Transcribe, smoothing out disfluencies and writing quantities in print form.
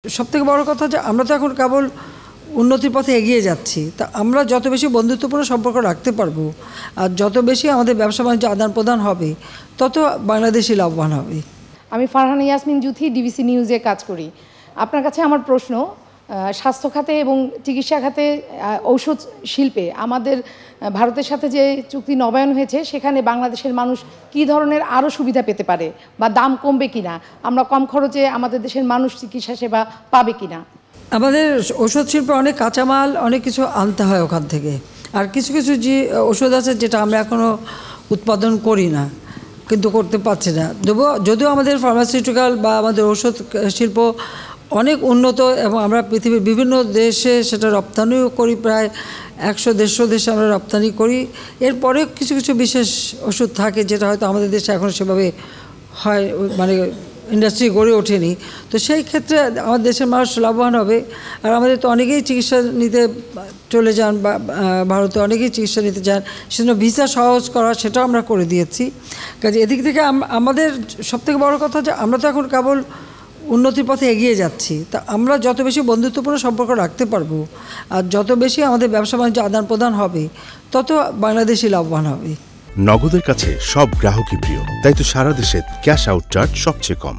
সবথেকে বড় কথা যে আমরা তো এখন কেবল উন্নতির পথে এগিয়ে যাচ্ছি, তা আমরা যত বেশি বন্ধুত্বপূর্ণ সম্পর্ক রাখতে পারবো আর যত বেশি আমাদের ব্যবসা বাণিজ্য আদান প্রদান হবে তত বাংলাদেশি লাভবান হবে। আমি ফারহানা ইয়াসমিন জুথি, ডিবিসি নিউজে কাজ করি। আপনার কাছে আমার প্রশ্ন, স্বাস্থ্য খাতে এবং চিকিৎসা খাতে ঔষধ শিল্পে আমাদের ভারতের সাথে যে চুক্তি নবায়ন হয়েছে সেখানে বাংলাদেশের মানুষ কী ধরনের আরও সুবিধা পেতে পারে বা দাম কমবে কিনা, আমরা কম খরচে আমাদের দেশের মানুষ চিকিৎসা সেবা পাবে কিনা? আমাদের ওষুধ শিল্পে অনেক কাঁচামাল অনেক কিছু আনতে হয় ওখান থেকে, আর কিছু কিছু যে ওষুধ আছে যেটা আমরা এখনও উৎপাদন করি না, কিন্তু করতে পারছি না। যদিও আমাদের ফার্মাসিউটিক্যাল বা আমাদের ওষুধ শিল্প অনেক উন্নত এবং আমরা পৃথিবীর বিভিন্ন দেশে সেটা রপ্তানিও করি, প্রায় 100-150 দেশে আমরা রপ্তানি করি। এরপরে কিছু কিছু বিশেষ ওষুধ থাকে যেটা হয়তো আমাদের দেশে এখন সেভাবে হয়, মানে ইন্ডাস্ট্রি গড়ে ওঠেনি। তো সেই ক্ষেত্রে আমাদের দেশের মানুষ লাভবান হবে। আর আমাদের তো অনেকেই চিকিৎসা নিতে চলে যান বা ভারতে অনেকেই চিকিৎসা নিতে যান, সেজন্য ভিসা সহজ করা সেটাও আমরা করে দিয়েছি। কাজে এদিক থেকে আমাদের সবথেকে বড় কথা যে আমরা তো এখন কেবল উন্নতির পথে এগিয়ে যাচ্ছি, তা আমরা যত বেশি বন্ধুত্বপূর্ণ সম্পর্ক রাখতে পারবো আর যত বেশি আমাদের ব্যবসা বাণিজ্য আদান প্রদান হবে তত বাংলাদেশি লাভবান হবে। নগদের কাছে সব গ্রাহকই প্রিয়, তাই তো সারা দেশে ক্যাশ আউট চার্জ সবচেয়ে কম।